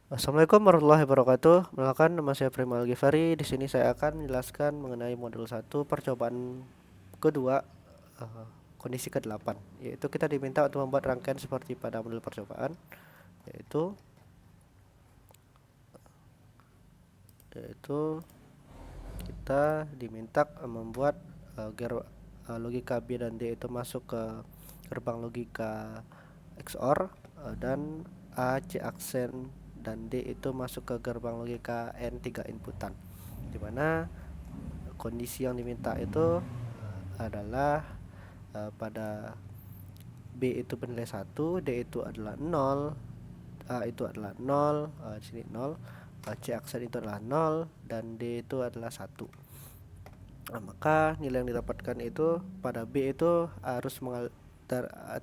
Assalamualaikum warahmatullahi wabarakatuh. Perkenalkan, nama saya Prima Al-Ghifari. Di sini saya akan menjelaskan mengenai modul 1 percobaan kedua, eh, kondisi ke-8, yaitu kita diminta untuk membuat rangkaian seperti pada modul percobaan, yaitu yaitu kita diminta membuat logika B dan D itu masuk ke gerbang logika XOR, dan A, C aksen dan D itu masuk ke gerbang logika N 3 inputan, dimana kondisi yang diminta itu adalah pada B itu bernilai 1, D itu adalah 0, A itu adalah 0, di sini 0, C aksen itu adalah 0, dan D itu adalah 1. Maka nilai yang didapatkan itu pada B itu harus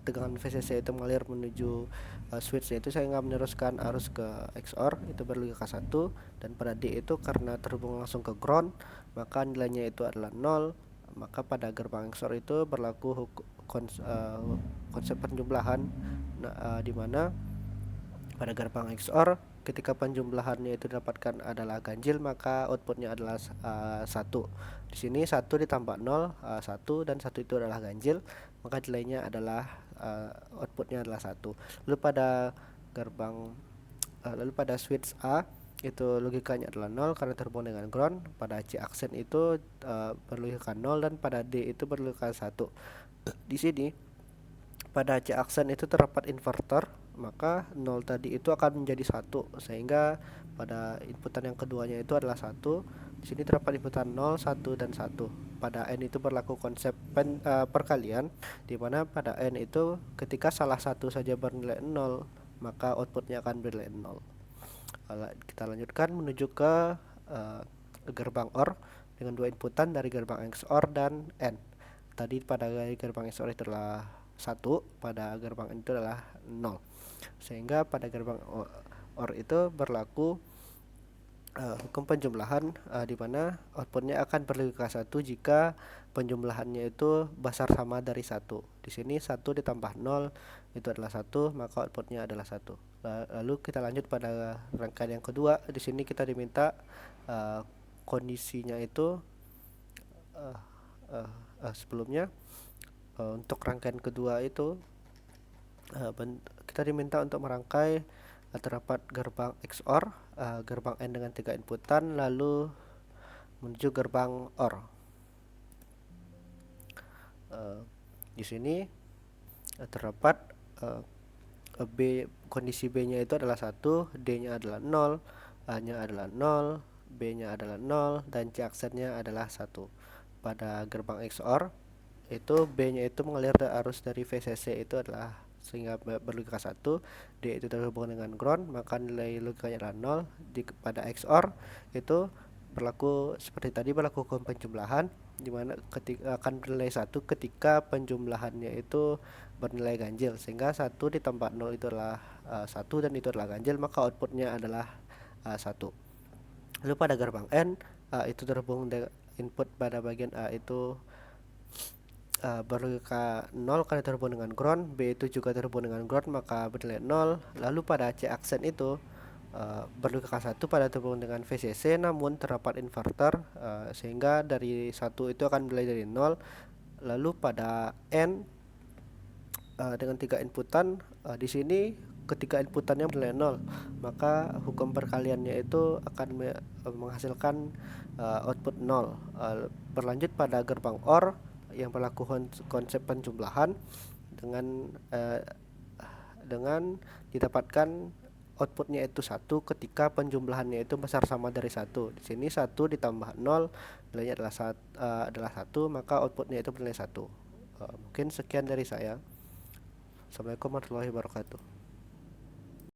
tegangan VCC itu mengalir menuju switch, yaitu sehingga meneruskan arus ke XOR itu berlogika 1, dan pada D itu karena terhubung langsung ke ground maka nilainya itu adalah 0. Maka pada gerbang XOR itu berlaku konsep penjumlahan, di mana pada gerbang XOR ketika penjumlahannya itu didapatkan adalah ganjil maka outputnya adalah 1. Di sini 1 ditambah 0, 1, dan 1 itu adalah ganjil, maka nilainya adalah outputnya adalah 1. Lalu pada switch A itu logikanya adalah 0 karena terhubung dengan ground. Pada C aksen itu berlogika 0, dan pada D itu berlogika 1. Di sini pada C aksen itu terdapat inverter, maka 0 tadi itu akan menjadi 1, sehingga pada inputan yang keduanya itu adalah 1. Di sini terdapat inputan 0, 1, dan 1. Pada N itu berlaku konsep perkalian, di mana pada N itu ketika salah satu saja bernilai 0 maka outputnya akan bernilai 0. Kita lanjutkan menuju ke gerbang OR dengan dua inputan dari gerbang XOR dan N. Tadi pada gerbang XOR itu adalah 1, pada gerbang N itu adalah 0, sehingga pada gerbang OR itu berlaku hukum penjumlahan, di mana outputnya akan berlogika 1 jika penjumlahannya itu besar sama dari 1. Di sini 1 ditambah 0 itu adalah 1, maka outputnya adalah 1. Lalu kita lanjut pada rangkaian yang kedua. Di sini kita diminta kondisinya itu sebelumnya untuk rangkaian kedua itu kita diminta untuk merangkai terdapat gerbang XOR, gerbang N dengan 3 inputan, lalu menuju gerbang OR. Di sini terdapat kondisi B-nya itu adalah 1, D-nya adalah 0, A-nya adalah 0, B-nya adalah 0, dan C aksennya adalah 1. Pada gerbang XOR itu B-nya itu mengalir arus dari VCC itu adalah sehingga berlogika 1, D itu terhubung dengan ground maka nilai logikanya adalah 0. Pada XOR itu berlaku seperti tadi, berlaku hukum penjumlahan, di mana ketika akan bernilai 1 ketika penjumlahannya itu bernilai ganjil, sehingga 1 ditambah 0 itu adalah 1, dan itu adalah ganjil, maka outputnya adalah 1. Lalu pada gerbang N itu terhubung dengan input pada bagian A itu berlogika 0 karena terhubung dengan ground, B itu juga terhubung dengan ground maka bernilai 0. Lalu pada C aksen itu berlogika 1 pada terhubung dengan VCC, namun terdapat inverter, sehingga dari 1 itu akan mulai dari 0. Lalu pada N dengan 3 inputan, di sini ketika inputannya bernilai 0 maka hukum perkaliannya itu akan menghasilkan output 0. Berlanjut pada gerbang OR yang berlaku konsep penjumlahan dengan didapatkan outputnya itu 1 ketika penjumlahannya itu besar sama dari 1. Di sini 1 ditambah 0 nilainya adalah 1, maka outputnya itu bernilai 1. Mungkin sekian dari saya. Assalamualaikum warahmatullahi wabarakatuh.